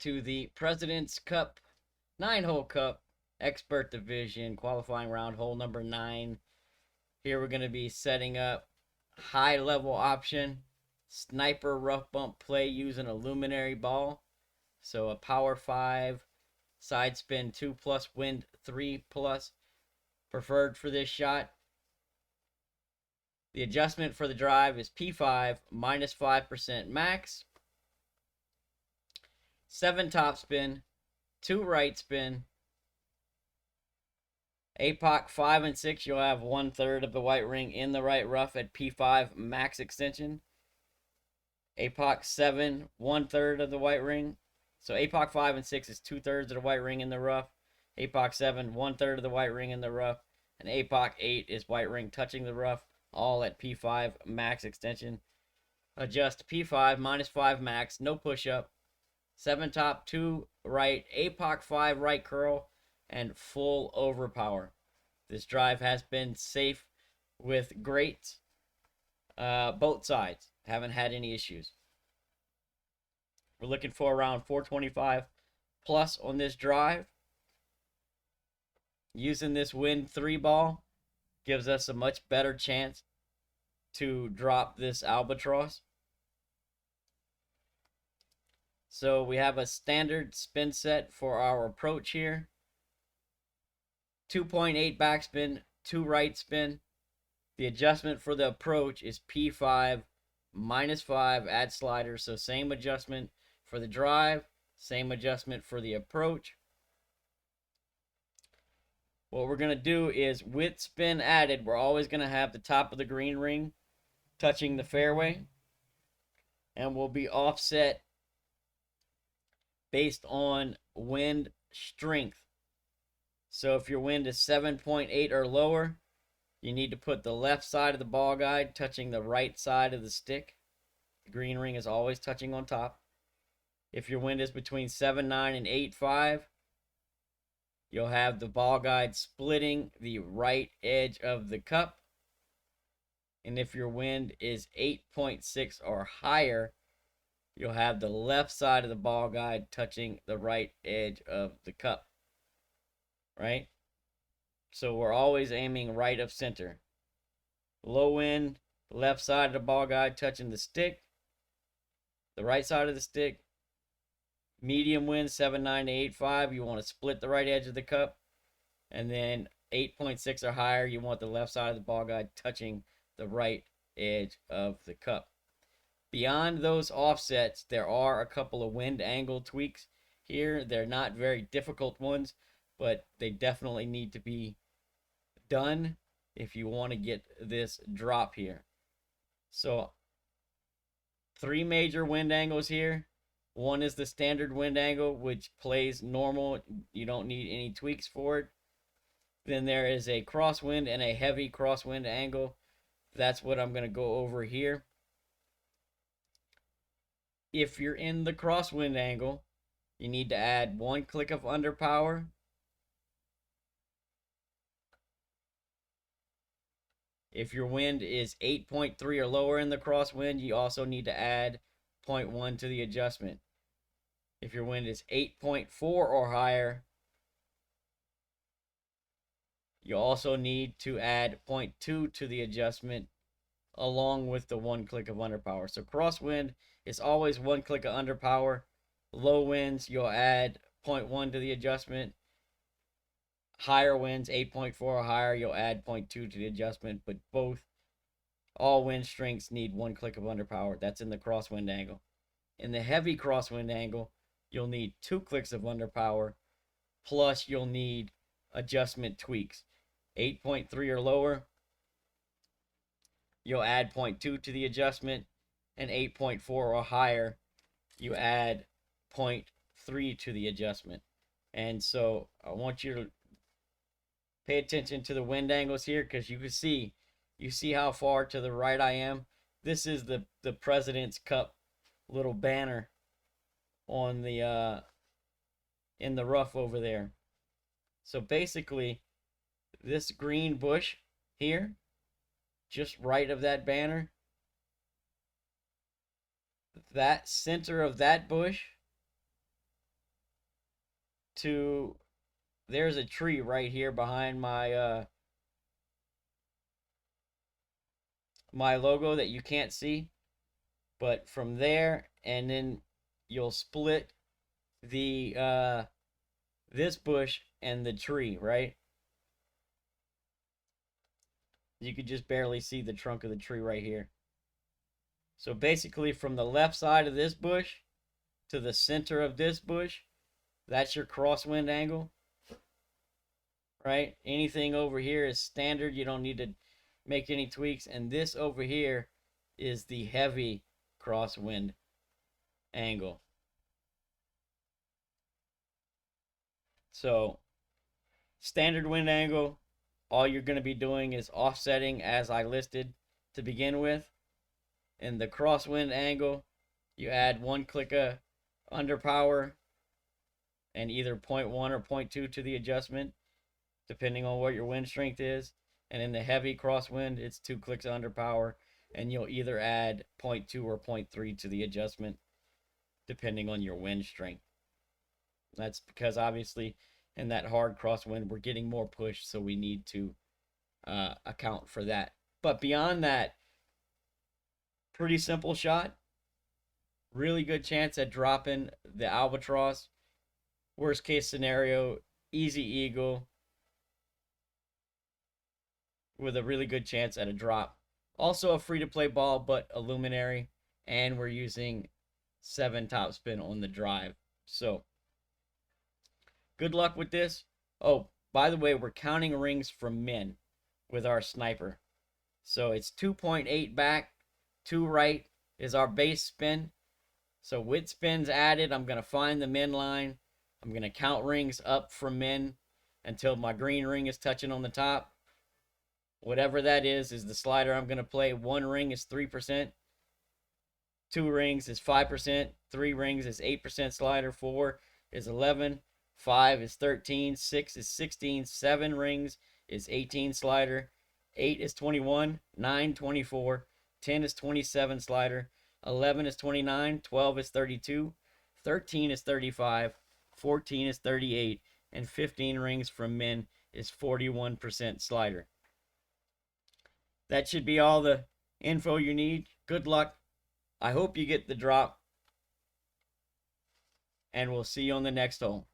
to the President's Cup 9-hole cup expert division qualifying round, hole number 9. Here we're going to be setting up high level option sniper rough bump play using a Luminary ball. So a power 5, side spin 2 plus, wind 3 plus, preferred for this shot. The adjustment for the drive is P5 minus 5% max, 7 top spin, 2 right spin. Apoc 5 and 6, you'll have 1/3 of the white ring in the right rough at P5 max extension. Apoc 7, 1/3 of the white ring. So Apoc 5 and 6 is 2/3 of the white ring in the rough. Apoc 7, 1/3 of the white ring in the rough. And Apoc 8 is white ring touching the rough, all at P5 max extension. Adjust P5 minus 5 max, no push up. 7 top, 2 right, Apoc 5 right curl, and full overpower. This drive has been safe with great both sides. Haven't had any issues. We're looking for around 425 plus on this drive. Using this wind 3 ball gives us a much better chance to drop this albatross. So we have a standard spin set for our approach here. 2.8 backspin, 2 right spin. The adjustment for the approach is P5 minus 5, add slider. So same adjustment for the drive, same adjustment for the approach. What we're going to do is, with spin added, we're always going to have the top of the green ring touching the fairway. And we'll be offset based on wind strength. So if your wind is 7.8 or lower, you need to put the left side of the ball guide touching the right side of the stick. The green ring is always touching on top. If your wind is between 7.9 and 8.5, you'll have the ball guide splitting the right edge of the cup. And if your wind is 8.6 or higher, you'll have the left side of the ball guide touching the right edge of the cup. Right? So we're always aiming right of center. Low wind, left side of the ball guide touching the stick, the right side of the stick. Medium wind, 7.9 to 8.5, you want to split the right edge of the cup. And then 8.6 or higher, you want the left side of the ball guide touching the right edge of the cup. Beyond those offsets, there are a couple of wind angle tweaks here. They're not very difficult ones, but they definitely need to be done if you want to get this drop here. So 3 major wind angles here. One is the standard wind angle, which plays normal. You don't need any tweaks for it. Then there is a crosswind and a heavy crosswind angle. That's what I'm going to go over here. If you're in the crosswind angle, you need to add 1 click of underpower. If your wind is 8.3 or lower in the crosswind, you also need to add 0.1 to the adjustment. If your wind is 8.4 or higher, you also need to add 0.2 to the adjustment along with the 1 click of underpower. So crosswind is always 1 click of underpower. Low winds, you'll add 0.1 to the adjustment. Higher winds, 8.4 or higher, you'll add 0.2 to the adjustment. But all wind strengths need 1 click of underpower. That's in the crosswind angle. In the heavy crosswind angle, you'll need 2 clicks of underpower, plus you'll need adjustment tweaks. 8.3 or lower, you'll add 0.2 to the adjustment, and 8.4 or higher, you add 0.3 to the adjustment. And so I want you to pay attention to the wind angles here, because you see how far to the right I am. This is the President's Cup little banner on the in the rough over there. So basically, this green bush here, just right of that banner, that center of that bush to, there's a tree right here behind my my logo that you can't see, but from there, and then you'll split the this bush and the tree, right? You could just barely see the trunk of the tree right here. So basically from the left side of this bush to the center of this bush, that's your crosswind angle, right? Anything over here is standard. You don't need to make any tweaks. And this over here is the heavy crosswind angle. So standard wind angle, all you're going to be doing is offsetting as I listed to begin with. In the crosswind angle, you add 1 click of underpower and either 0.1 or 0.2 to the adjustment, depending on what your wind strength is. And in the heavy crosswind, it's 2 clicks of underpower, and you'll either add 0.2 or 0.3 to the adjustment, depending on your wind strength. That's because obviously in that hard crosswind, we're getting more push, so we need to account for that. But beyond that, pretty simple shot. Really good chance at dropping the albatross. Worst case scenario, easy eagle with a really good chance at a drop. Also a free to play ball, but a luminary, and we're using 7 topspin on the drive. So good luck with this. Oh, by the way, we're counting rings from min with our sniper. So it's 2.8 back, 2 right is our base spin. So with spins added, I'm going to find the min line. I'm going to count rings up from min until my green ring is touching on the top. Whatever that is the slider I'm going to play. 1 ring is 3%. 2 rings is 5%. 3 rings is 8% slider. 4 is 11. 5 is 13. 6 is 16. 7 rings is 18 slider. 8 is 21. 9, 24. 10 is 27 slider. 11 is 29. 12 is 32. 13 is 35. 14 is 38. And 15 rings from min is 41% slider. That should be all the info you need. Good luck. I hope you get the drop. And we'll see you on the next hole.